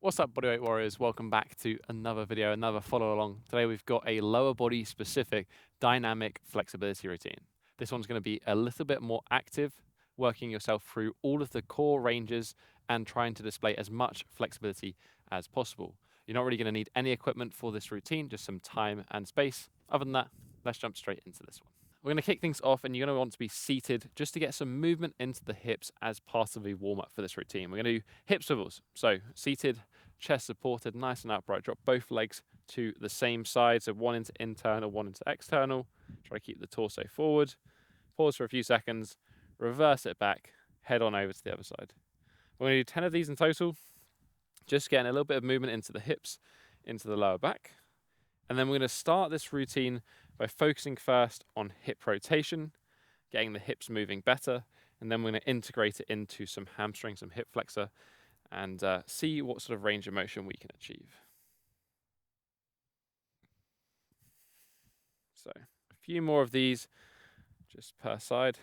What's up, bodyweight warriors? Welcome back to another video, another follow along. Today we've got a lower body specific dynamic flexibility routine. This one's going to be a little bit more active, working yourself through all of the core ranges and trying to display as much flexibility as possible. You're not really going to need any equipment for this routine, just some time and space. Other than that, let's jump straight into this one. We're going to kick things off and you're going to want to be seated just to get some movement into the hips as part of a warm up for this routine. We're going to do hip swivels. So seated, chest supported, nice and upright. Drop both legs to the same side. So one into internal, one into external. Try to keep the torso forward. Pause for a few seconds, reverse it back, head on over to the other side. We're going to do 10 of these in total. Just getting a little bit of movement into the hips, into the lower back. And then we're going to start this routine by focusing first on hip rotation, getting the hips moving better, and then we're going to integrate it into some hamstring, some hip flexor, and see what sort of range of motion we can achieve. So a few more of these just per side.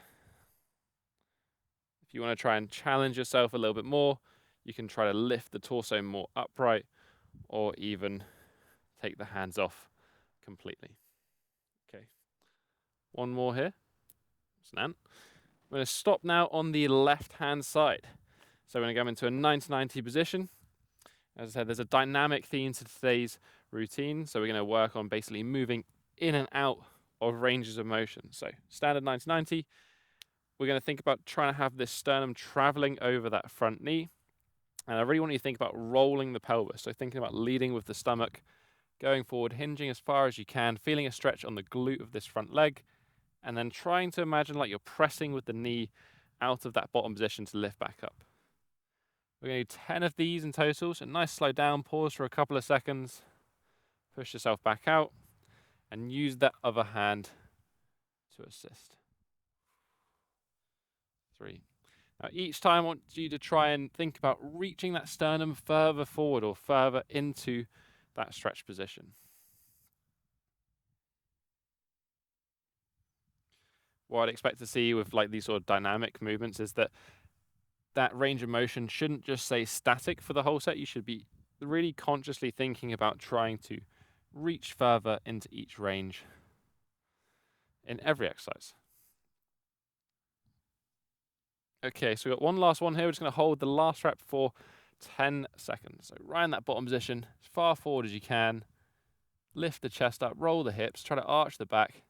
If you want to try and challenge yourself a little bit more, you can try to lift the torso more upright or even take the hands off completely. Okay, one more here. I'm going to stop now on the left-hand side. So we're going to go into a 90-90 position. As I said, there's a dynamic theme to today's routine. So we're going to work on basically moving in and out of ranges of motion. So standard 90-90. We're going to think about trying to have this sternum traveling over that front knee. And I really want you to think about rolling the pelvis. So thinking about leading with the stomach, going forward, hinging as far as you can, feeling a stretch on the glute of this front leg, and then trying to imagine like you're pressing with the knee out of that bottom position to lift back up. We're going to do 10 of these in total, so nice slow down, pause for a couple of seconds, push yourself back out, and use that other hand to assist. 3. Now each time I want you to try and think about reaching that sternum further forward or further into that stretch position. What I'd expect to see with like these sort of dynamic movements is that range of motion shouldn't just stay static for the whole set. You should be really consciously thinking about trying to reach further into each range in every exercise. Okay, so we've got one last one here. We're just going to hold the last rep for 10 seconds. So right in that bottom position, as far forward as you can. Lift the chest up, roll the hips, try to arch the back.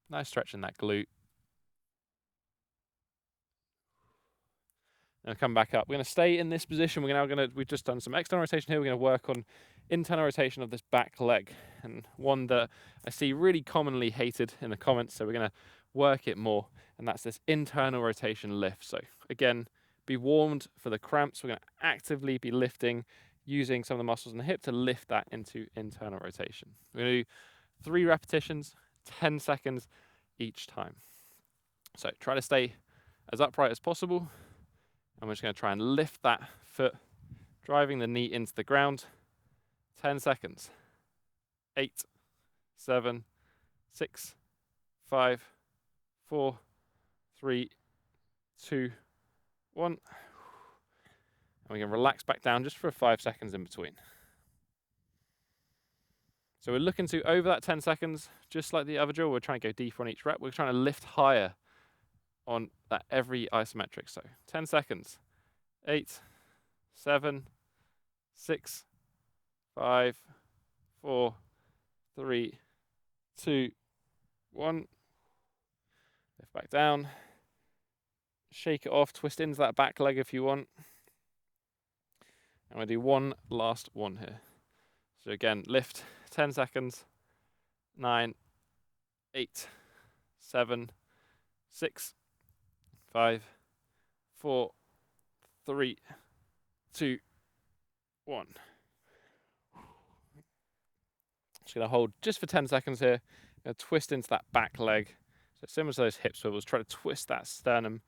Nice stretch in that glute. And come back up. We're going to stay in this position. We've just done some external rotation here. We're going to work on internal rotation of this back leg, and one that I see really commonly hated in the comments. So we're going to work it more, and that's this internal rotation lift. So again, be warmed for the cramps. We're going to actively be lifting, using some of the muscles in the hip to lift that into internal rotation. We're going to do 3 repetitions, 10 seconds each time. So try to stay as upright as possible. And we're just going to try and lift that foot, driving the knee into the ground. 10 seconds. 8, 7, 6, 5, 4, 3, 2, 1. And we can relax back down just for 5 seconds in between. So we're looking to, over that 10 seconds, just like the other drill, we're trying to go deeper on each rep. We're trying to lift higher on that every isometric. So 10 seconds. 8, 7, 6, 5, 4, 3, 2, 1. Lift back down. Shake it off. Twist into that back leg if you want. And we'll do one last one here. So again, lift 10 seconds. 9, 8, 7, 6, 5, 4, 3, 2, 1. Just going to hold just for 10 seconds here. Going to twist into that back leg. So similar to those hip swivels, try to twist that sternum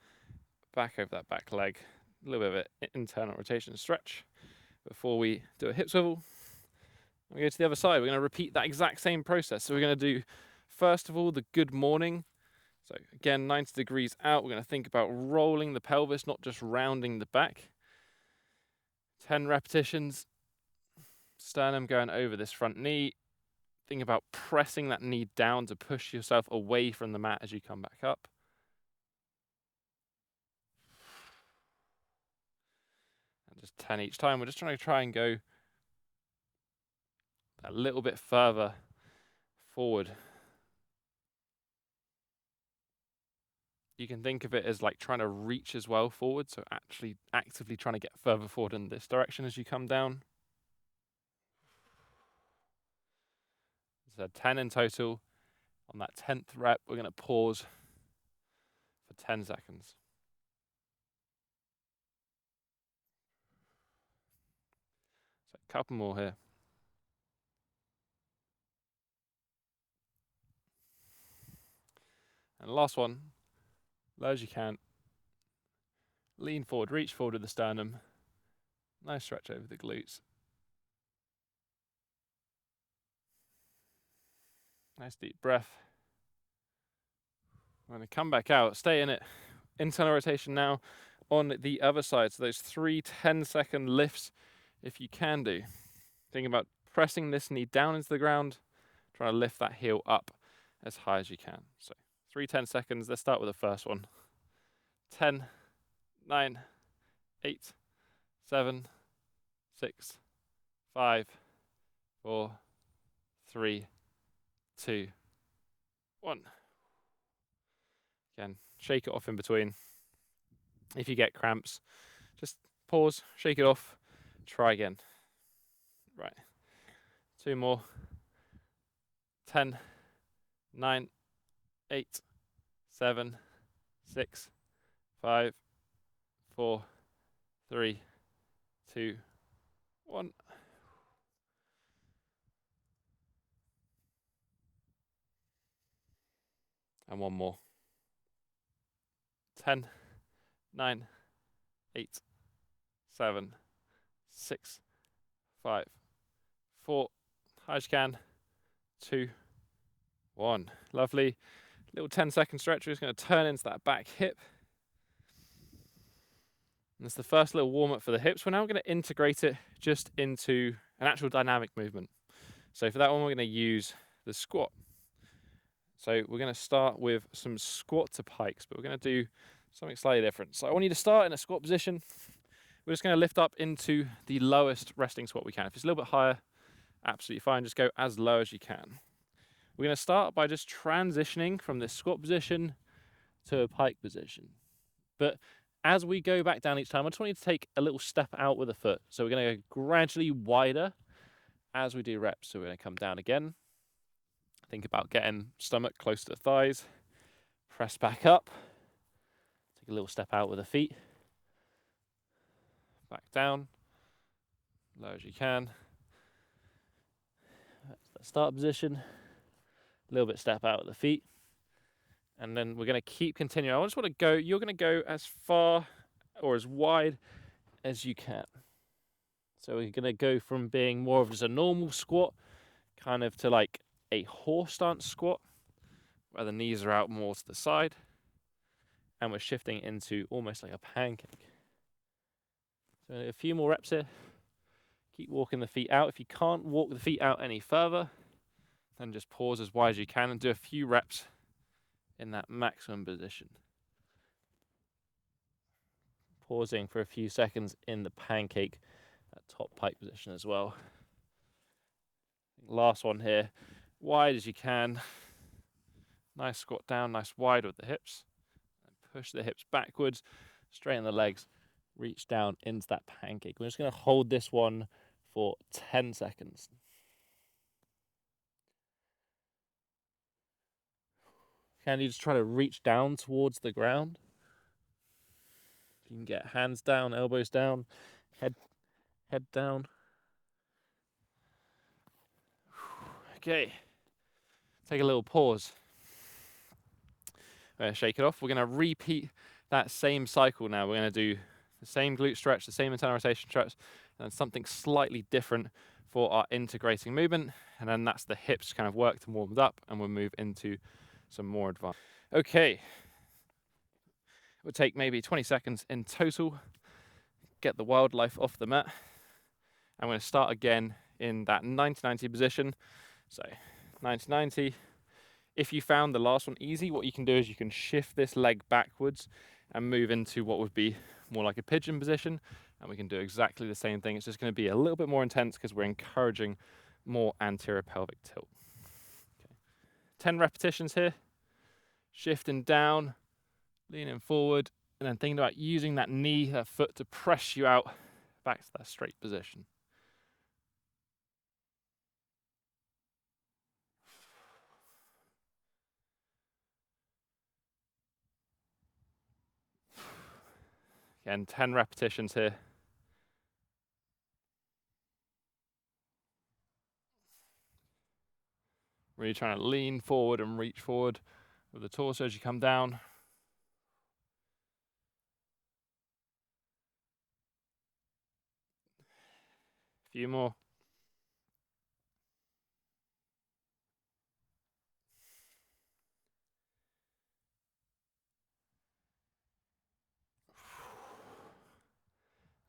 back over that back leg. A little bit of an internal rotation stretch before we do a hip swivel. We go to the other side. We're going to repeat that exact same process. So we're going to do, first of all, the good morning. So again, 90 degrees out. We're going to think about rolling the pelvis, not just rounding the back. 10 repetitions. Sternum going over this front knee. Think about pressing that knee down to push yourself away from the mat as you come back up. And just 10 each time. We're just trying to go a little bit further forward. You can think of it as like trying to reach as well forward, so actually actively trying to get further forward in this direction as you come down. So 10 in total. On that 10th rep, we're going to pause for 10 seconds. So a couple more here. And last one, low as you can. Lean forward, reach forward with the sternum. Nice stretch over the glutes. Nice deep breath. I'm going to come back out, stay in it. Internal rotation now on the other side. So those 3 10-second lifts, if you can do. Think about pressing this knee down into the ground, trying to lift that heel up as high as you can. So 3 10 seconds. Let's start with the first one. 10, 9, 8, 7, 6, 5, 4, 3, 2, 1. Again, shake it off in between. If you get cramps, just pause, shake it off, try again. Right. 2 more. 10, 9, 8, 7, 6, 5, 4, 3, 2, 1. And one more. 10, 9, 8, 7, 6, 5, 4, high as you can, 2, 1. Lovely. Little 10-second stretch. We're just going to turn into that back hip. And that's the first little warm up for the hips. We're now going to integrate it just into an actual dynamic movement. So for that one, we're going to use the squat. So we're going to start with some squat to pikes, but we're going to do something slightly different. So I want you to start in a squat position. We're just going to lift up into the lowest resting squat we can. If it's a little bit higher, absolutely fine. Just go as low as you can. We're going to start by just transitioning from this squat position to a pike position. But as we go back down each time, I just want you to take a little step out with the foot. So we're going to go gradually wider as we do reps. So we're going to come down again. Think about getting stomach close to the thighs. Press back up. Take a little step out with the feet. Back down. Low as you can. That's the start position. A little bit step out with the feet. And then we're going to keep continuing. I just want to go, you're going to go as far or as wide as you can. So we're going to go from being more of just a normal squat kind of to like a horse stance squat where the knees are out more to the side. And we're shifting into almost like a pancake. So a few more reps here. Keep walking the feet out. If you can't walk the feet out any further, then just pause as wide as you can and do a few reps in that maximum position. Pausing for a few seconds in the pancake, that top pike position as well. Last one here, wide as you can. Nice squat down, nice wide with the hips. And push the hips backwards, straighten the legs, reach down into that pancake. We're just going to hold this one for 10 seconds. Can you just try to reach down towards the ground? You can get hands down, elbows down, head down. Okay. Take a little pause. We're going to shake it off. We're going to repeat that same cycle now. We're going to do the same glute stretch, the same internal rotation stretch, and then something slightly different for our integrating movement. And then that's the hips kind of worked and warmed up, and we'll move into some more advanced. Okay. We'll take maybe 20 seconds in total. Get the wildlife off the mat. I'm going to start again in that 90-90 position. So 90-90. If you found the last one easy, what you can do is you can shift this leg backwards and move into what would be more like a pigeon position. And we can do exactly the same thing. It's just going to be a little bit more intense because we're encouraging more anterior pelvic tilt. Okay. 10 repetitions here. Shifting down, leaning forward, and then thinking about using that knee, that foot to press you out back to that straight position. Again, 10 repetitions here. Really trying to lean forward and reach forward with the torso as you come down. A few more.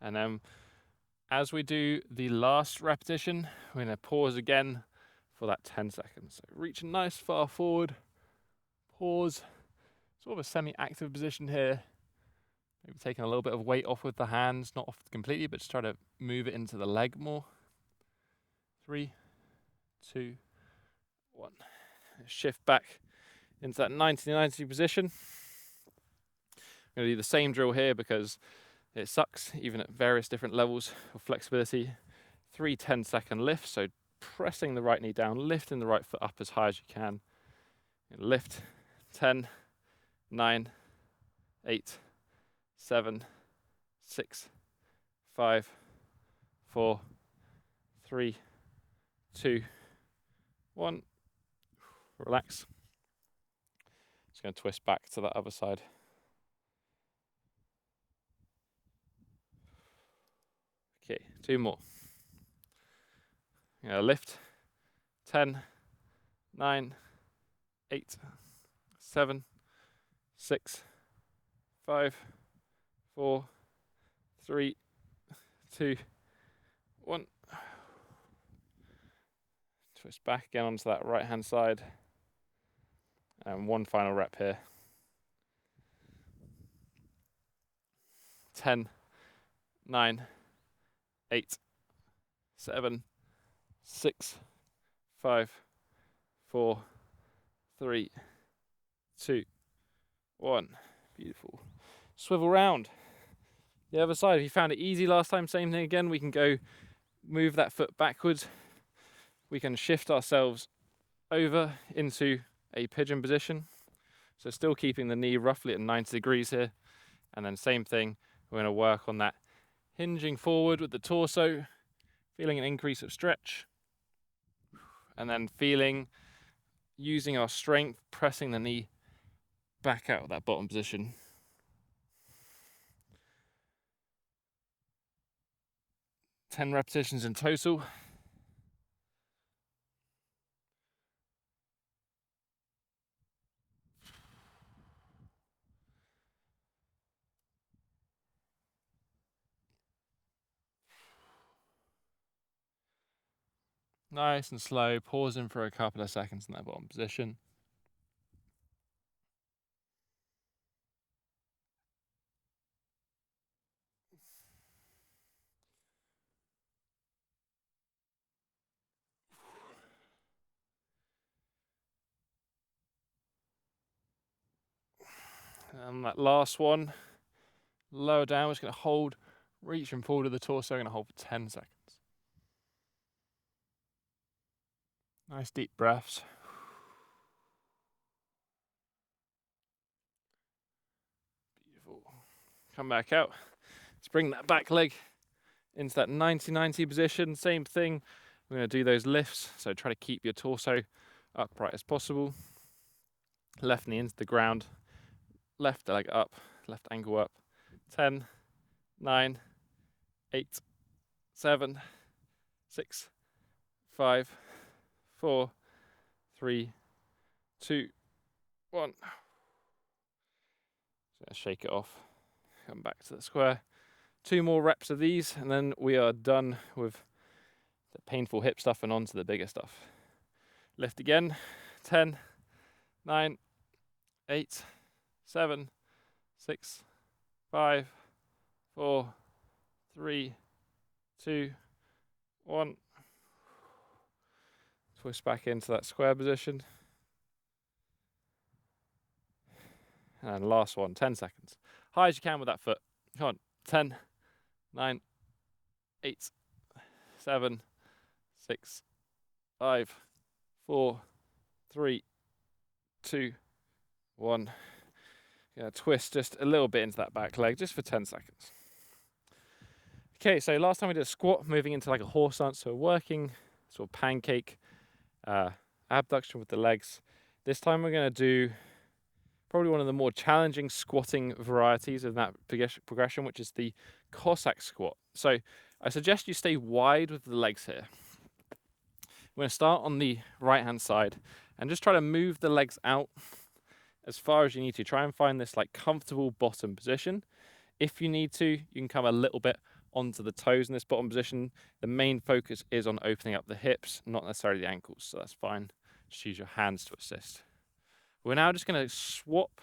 And then as we do the last repetition, we're going to pause again for that 10 seconds. So reach nice far forward, pause, sort of a semi-active position here. Maybe taking a little bit of weight off with the hands, not off completely, but just try to move it into the leg more. 3, 2, 1. Shift back into that 90-90 position. I'm going to do the same drill here because it sucks, even at various different levels of flexibility. 3 10-second lifts, so pressing the right knee down, lifting the right foot up as high as you can. And lift, 10, 9, 8, 7, 6, 5, 4, 3, 2, 1. Relax. Just going to twist back to that other side. Okay, 2 more. Lift, 10, 9, 8, 7, 6, 5, 4, 3, 2, 1. Twist back again onto that right hand side. And 1 final rep here. 10, 9, 8, 7, 6, 5, 4, 3, 2, 1. Beautiful. Swivel round. The other side. If you found it easy last time, same thing again. We can go move that foot backwards. We can shift ourselves over into a pigeon position. So still keeping the knee roughly at 90 degrees here. And then same thing, we're going to work on that hinging forward with the torso, feeling an increase of stretch. And then using our strength, pressing the knee back out of that bottom position. Ten repetitions in total. Nice and slow, pausing for a couple of seconds in that bottom position. And that last one, lower down, we're just going to hold, reaching forward to the torso, going to hold for 10 seconds. Nice deep breaths. Beautiful. Come back out. Let's bring that back leg into that 90-90 position. Same thing. We're going to do those lifts. So try to keep your torso upright as possible. Left knee into the ground. Left leg up. Left ankle up. 10, 9, 8, 7, 6, 5, 4, 3, 2, 1. So shake it off. Come back to the square. 2 more reps of these, and then we are done with the painful hip stuff and onto the bigger stuff. Lift again. 10, 9, 8, 7, 6, 5, 4, 3, 2, 1. Twist back into that square position. And last one, 10 seconds. High as you can with that foot. Come on. 10, 9, 8, 7, 6, 5, 4, 3, 2, 1. Gonna twist just a little bit into that back leg just for 10 seconds. Okay, so last time we did a squat, moving into like a horse stance, so working sort of pancake abduction with the legs. This time we're going to do probably one of the more challenging squatting varieties of that progression, which is the Cossack squat. So I suggest you stay wide with the legs here. We're going to start on the right hand side and just try to move the legs out as far as you need to. Try and find this like comfortable bottom position. If you need to, you can come a little bit onto the toes in this bottom position. The main focus is on opening up the hips, not necessarily the ankles, so that's fine. Just use your hands to assist. We're now just going to swap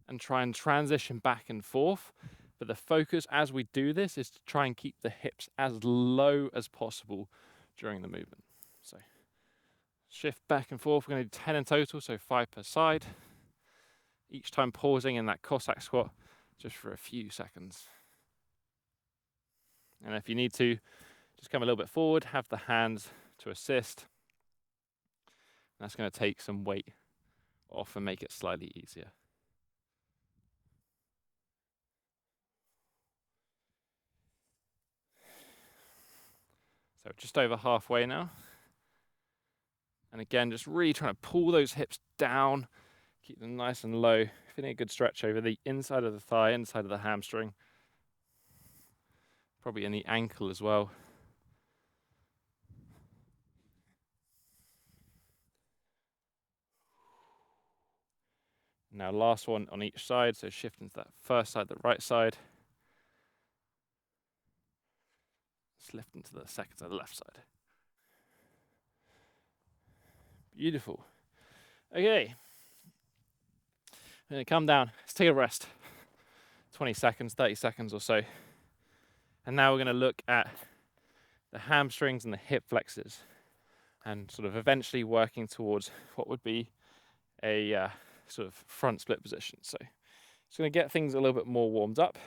and try and transition back and forth, but the focus as we do this is to try and keep the hips as low as possible during the movement. So shift back and forth. We're going to do 10 in total, so 5 per side. Each time pausing in that Cossack squat just for a few seconds. And if you need to, just come a little bit forward, have the hands to assist. That's going to take some weight off and make it slightly easier. So just over halfway now. And again, just really trying to pull those hips down, keep them nice and low, feeling a good stretch over the inside of the thigh, inside of the hamstring. Probably in the ankle as well. Now last one on each side, so shift into that first side, the right side. Lift into the second side, the left side. Beautiful. Okay. I'm going to come down. Let's take a rest. 20 seconds, 30 seconds or so. And now we're going to look at the hamstrings and the hip flexors and sort of eventually working towards what would be a sort of front split position. So it's going to get things a little bit more warmed up.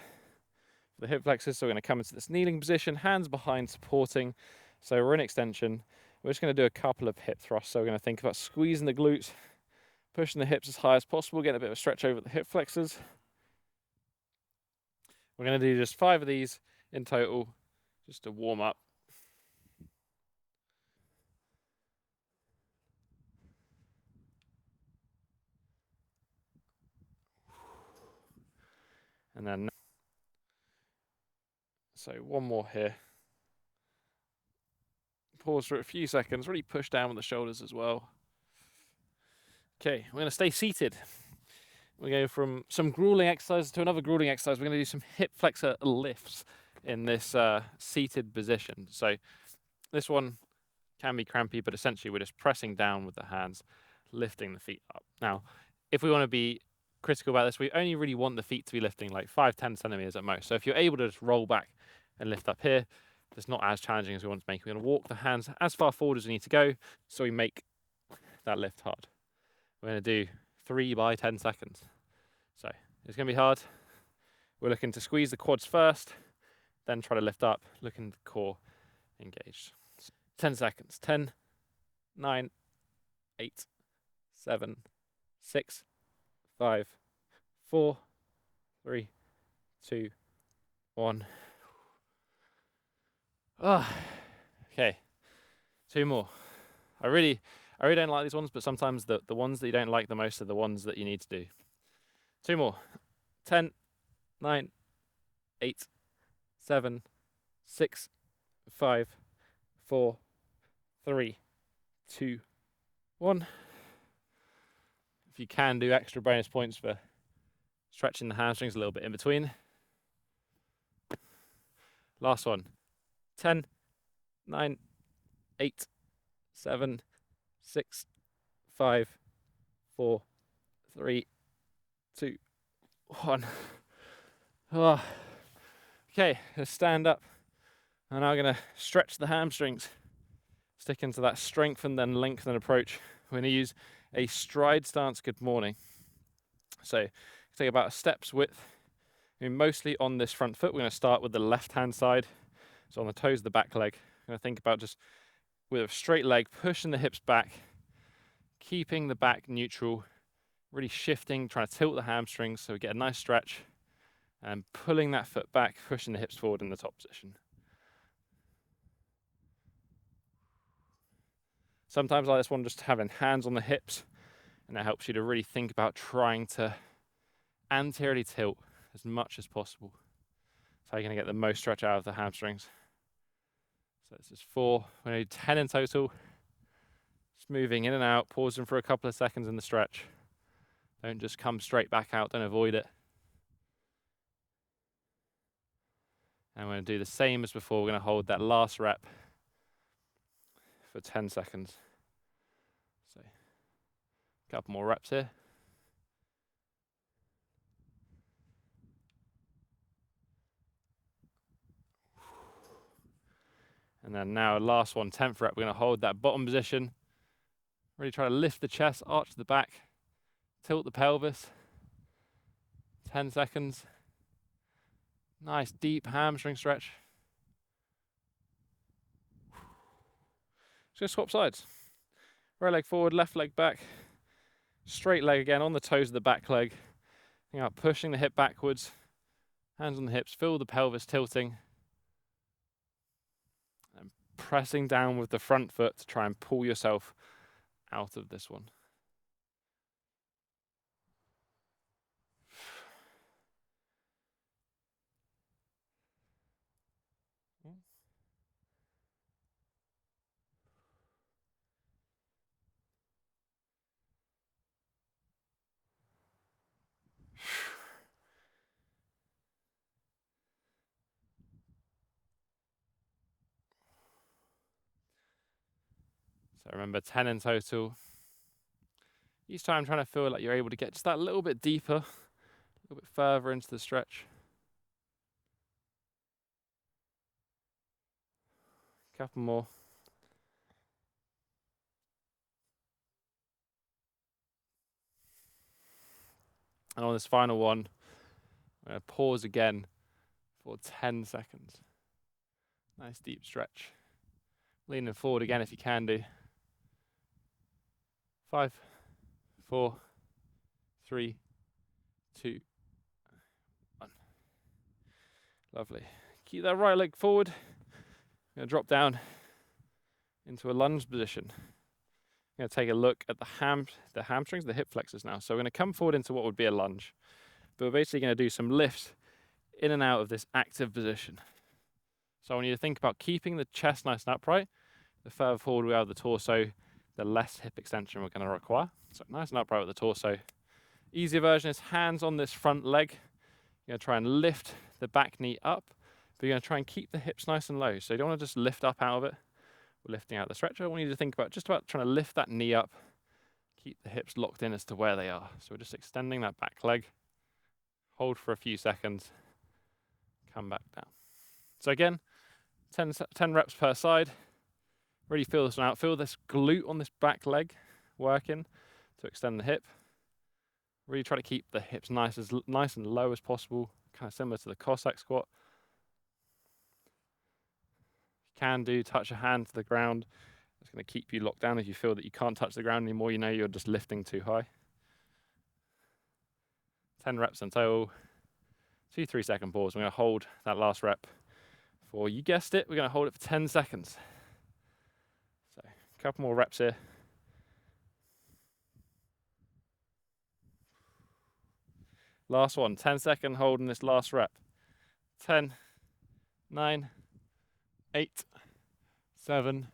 For the hip flexors, so we're going to come into this kneeling position, hands behind supporting. So we're in extension. We're just going to do a couple of hip thrusts. So we're going to think about squeezing the glutes, pushing the hips as high as possible, getting a bit of a stretch over the hip flexors. We're going to do just 5 of these in total, just to warm up. And then, so one more here. Pause for a few seconds, really push down with the shoulders as well. Okay, we're going to stay seated. We go from some grueling exercise to another grueling exercise. We're going to do some hip flexor lifts in this seated position. So this one can be crampy, but essentially we're just pressing down with the hands, lifting the feet up. Now, if we want to be critical about this, we only really want the feet to be lifting like 5-10 centimeters at most. So if you're able to just roll back and lift up here, it's not as challenging as we want to make. We're going to walk the hands as far forward as we need to go, so we make that lift hard. We're going to do 3 by 10 seconds. So it's going to be hard. We're looking to squeeze the quads first, then try to lift up, looking at the core engaged. 10 seconds. 10, 9, 8, 7, 6, 5, 4, 3, 2, 1. Okay. 2 more. I really don't like these ones, but sometimes the ones that you don't like the most are the ones that you need to do. 2 more. 10, 9, 8, 7, 6, 5, 4, 3, 2, 1. If you can, do extra bonus points for stretching the hamstrings a little bit in between. Last one. 10, 9, 8, 7, 6, 5, 4, 3, 2, 1. Oh. Okay, let's stand up. And now I'm going to stretch the hamstrings. Stick into that strengthen then lengthen approach. We're going to use a stride stance good morning. So take about a step's width. Mostly on this front foot. We're going to start with the left hand side. So on the toes of the back leg. I'm going to think about just with a straight leg, pushing the hips back, keeping the back neutral, really shifting, trying to tilt the hamstrings so we get a nice stretch, and pulling that foot back, pushing the hips forward in the top position. Sometimes I just want just having hands on the hips, and that helps you to really think about trying to anteriorly tilt as much as possible. So you're going to get the most stretch out of the hamstrings. So this is 4, we're going to do 10 in total. Just moving in and out, pausing for a couple of seconds in the stretch. Don't just come straight back out, don't avoid it. And we're going to do the same as before. We're going to hold that last rep for 10 seconds. So a couple more reps here. And then now last one, 10th rep, we're going to hold that bottom position. Really try to lift the chest, arch the back, tilt the pelvis. 10 seconds. Nice deep hamstring stretch. Just swap sides. Right leg forward, left leg back. Straight leg again on the toes of the back leg. Think about pushing the hip backwards. Hands on the hips, feel the pelvis tilting. And pressing down with the front foot to try and pull yourself out of this one. So remember, 10 in total. Each time trying to feel like you're able to get just that little bit deeper, a little bit further into the stretch. Couple more. And on this final one, I'm going to pause again for 10 seconds. Nice deep stretch. Leaning forward again if you can do. 5, 4, 3, 2, 1. Lovely. Keep that right leg forward. I'm going to drop down into a lunge position. I'm going to take a look at the hamstrings, the hip flexors now. So we're going to come forward into what would be a lunge. But we're basically going to do some lifts in and out of this active position. So I want you to think about keeping the chest nice and upright. The further forward we are with the torso, the less hip extension we're going to require. So nice and upright with the torso. Easier version is hands on this front leg. You're going to try and lift the back knee up, but you're going to try and keep the hips nice and low. So you don't want to just lift up out of it. We're lifting out the stretcher. I want you to think about just about trying to lift that knee up, keep the hips locked in as to where they are. So we're just extending that back leg. Hold for a few seconds. Come back down. So again, 10 reps per side. Really feel this one out. Feel this glute on this back leg working to extend the hip. Really try to keep the hips nice and low as possible, kind of similar to the Cossack squat. If you can do, touch a hand to the ground. It's going to keep you locked down. If you feel that you can't touch the ground anymore, you know you're just lifting too high. 10 reps in total. 2 3-second pause. We're going to hold that last rep for, you guessed it, we're going to hold it for 10 seconds. So a couple more reps here. Last one, 10-second hold in this last rep. 10, 9, 8, 7,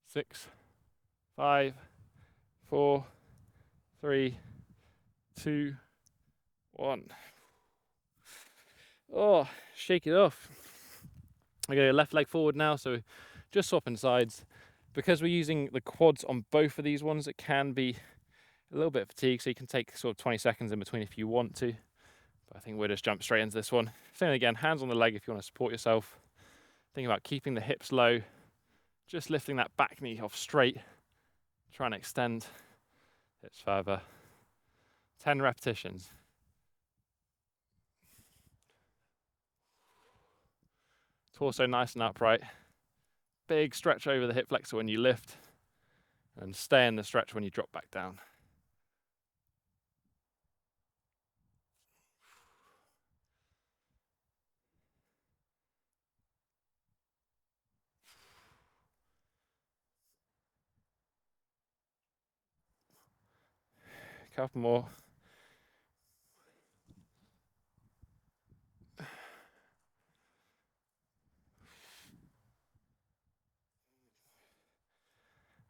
6, 5, 4, 3, 2, 1. Oh, shake it off. Okay, left leg forward now, so just swapping sides. Because we're using the quads on both of these ones, it can be a little bit fatigued, so you can take sort of 20 seconds in between if you want to. But I think we'll just jump straight into this one. Same again, hands on the leg if you want to support yourself. Think about keeping the hips low, just lifting that back knee off straight. Try and extend hips further. 10 repetitions. Torso nice and upright. Big stretch over the hip flexor when you lift, and stay in the stretch when you drop back down. A couple more.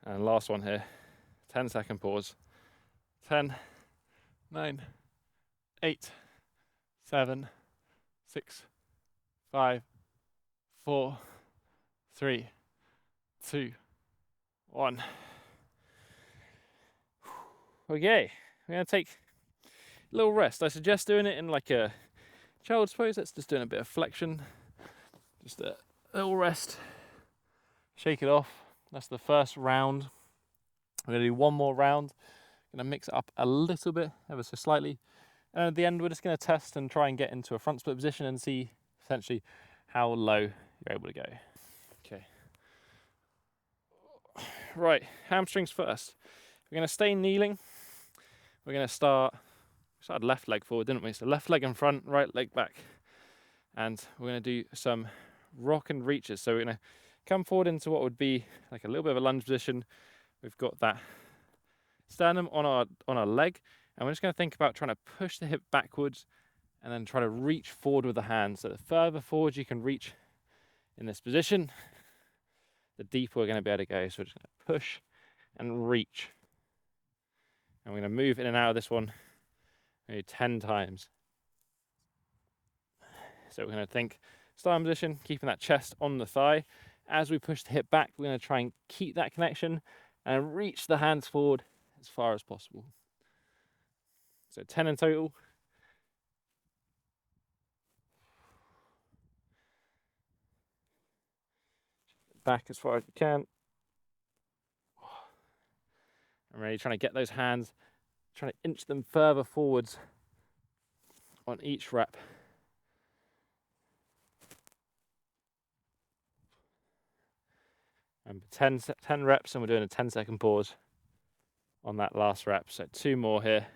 And last one here. 10-second pause. 10, 9, 8, 7, 6, 5, 4, 3, 2, 1. Okay, we're going to take a little rest. I suggest doing it in like a child's pose. That's just doing a bit of flexion. Just a little rest. Shake it off. That's the first round. We're going to do one more round. Going to mix it up a little bit, ever so slightly. And at the end, we're just going to test and try and get into a front split position and see essentially how low you're able to go. Okay. Right, hamstrings first. We're going to stay kneeling. We're going to start, we started left leg forward, didn't we? So left leg in front, right leg back. And we're going to do some rock and reaches. So we're going to come forward into what would be like a little bit of a lunge position. We've got that sternum on our leg, and we're just going to think about trying to push the hip backwards and then try to reach forward with the hands. So the further forward you can reach in this position, the deeper we're going to be able to go. So we're just going to push and reach. And we're going to move in and out of this one maybe 10 times. So we're going to think starting position, keeping that chest on the thigh. As we push the hip back, we're going to try and keep that connection and reach the hands forward as far as possible. So 10 in total. Back as far as you can. I'm really trying to get those hands, trying to inch them further forwards on each rep. And 10 reps, and we're doing a 10-second pause on that last rep. So 2 more here.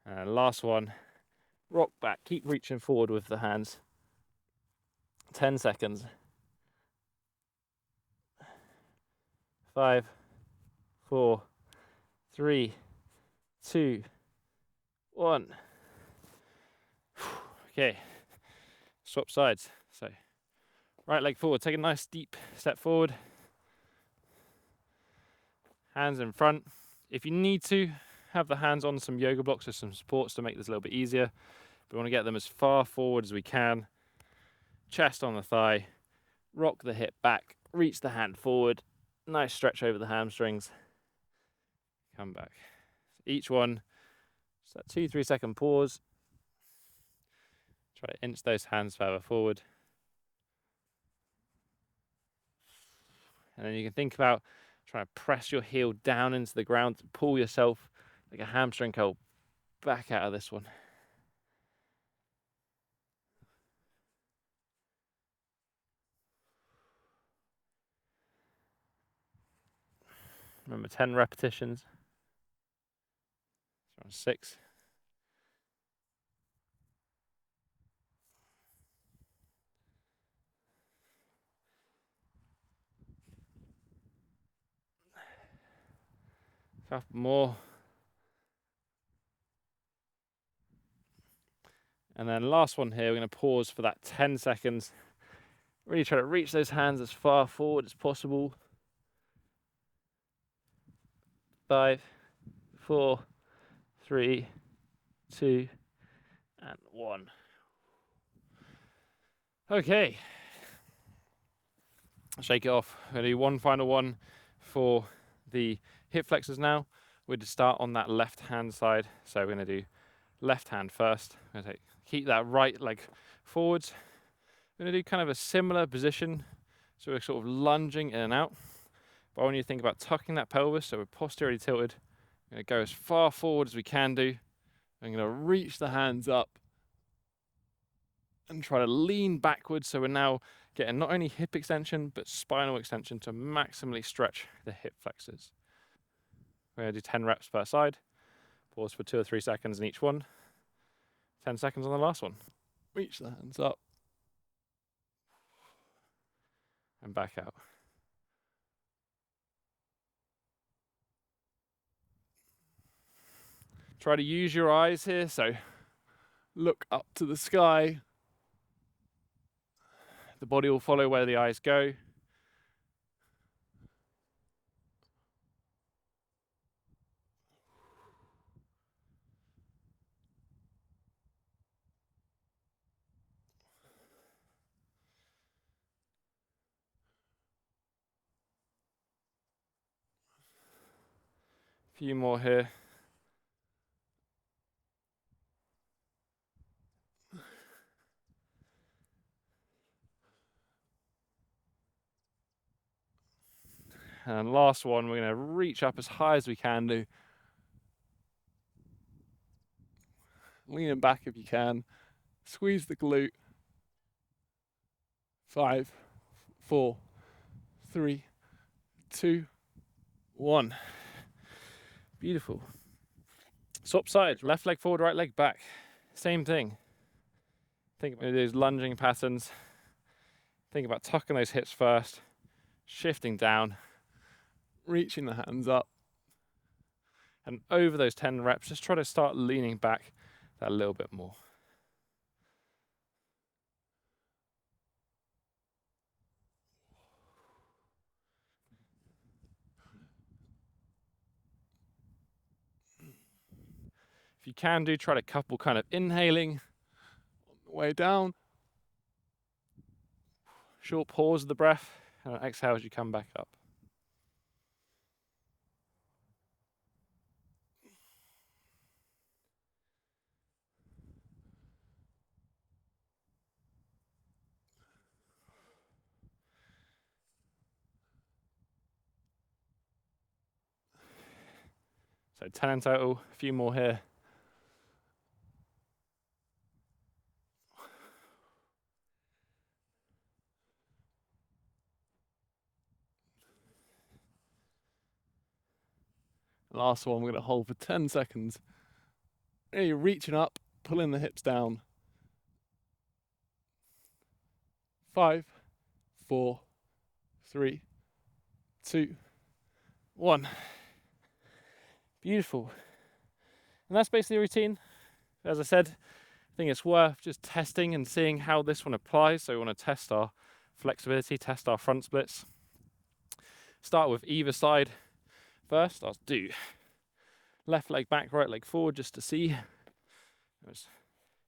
And last one, rock back, keep reaching forward with the hands. 10 seconds. 5, 4, 3, 2, 1. Okay, swap sides. So right leg forward, take a nice deep step forward. Hands in front. If you need to, have the hands on some yoga blocks or some supports to make this a little bit easier. We want to get them as far forward as we can. Chest on the thigh. Rock the hip back. Reach the hand forward. Nice stretch over the hamstrings. Come back. So each one, just that 2-3 second pause. Try to inch those hands further forward. And then you can think about trying to press your heel down into the ground to pull yourself like a hamstring curl back out of this one. Remember, 10 repetitions. So 6. Couple more. And then last one here, we're going to pause for that 10 seconds. Really try to reach those hands as far forward as possible. 5, 4, 3, 2, and 1. Okay, Shake it off. I'm gonna do one final one for the hip flexors now. We're to start on that left hand side. So we're gonna do left hand first. I'm gonna keep that right leg forwards. We're gonna do kind of a similar position. So we're sort of lunging in and out. But I want you to think about tucking that pelvis so we're posteriorly tilted. We're gonna go as far forward as we can do. I'm gonna reach the hands up and try to lean backwards, so we're now getting not only hip extension but spinal extension to maximally stretch the hip flexors. We're going to do 10 reps per side. Pause for 2 or 3 seconds in each one. 10 seconds on the last one. Reach the hands up and back out. Try to use your eyes here, so look up to the sky. The body will follow where the eyes go. A few more here. And last one, we're going to reach up as high as we can do. Leaning back if you can. Squeeze the glute. 5, 4, 3, 2, 1. Beautiful. Swap side, left leg forward, right leg back. Same thing. Think about those lunging patterns. Think about tucking those hips first, shifting down, reaching the hands up. And over those 10 reps, just try to start leaning back that little bit more. If you can do, try to couple kind of inhaling on the way down. Short pause of the breath, and exhale as you come back up. So 10 in total, a few more here. Last one, we're going to hold for 10 seconds. Really reaching up, pulling the hips down. 5, 4, 3, 2, 1. Beautiful. And that's basically the routine. As I said, I think it's worth just testing and seeing how this one applies. So we want to test our flexibility, test our front splits. Start with either side first. I'll do left leg back, right leg forward just to see. If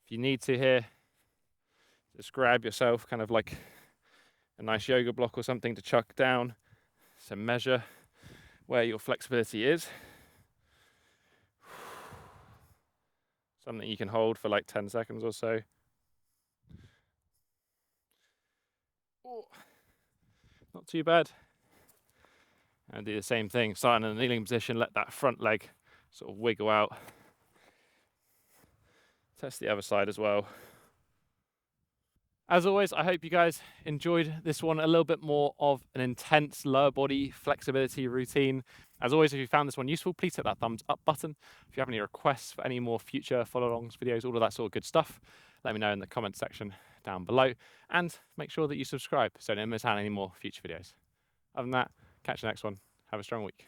you need to here, just grab yourself kind of like a nice yoga block or something to chuck down. So measure where your flexibility is. Something you can hold for like 10 seconds or so. Oh, not too bad. And do the same thing, starting in a kneeling position, let that front leg sort of wiggle out. Test the other side as well. As always, I hope you guys enjoyed this one, a little bit more of an intense lower body flexibility routine. As always, if you found this one useful, please hit that thumbs up button. If you have any requests for any more future follow-alongs, videos, all of that sort of good stuff, let me know in the comment section down below. And make sure that you subscribe so you don't miss out on any more future videos. Other than that, catch you next one. Have a strong week.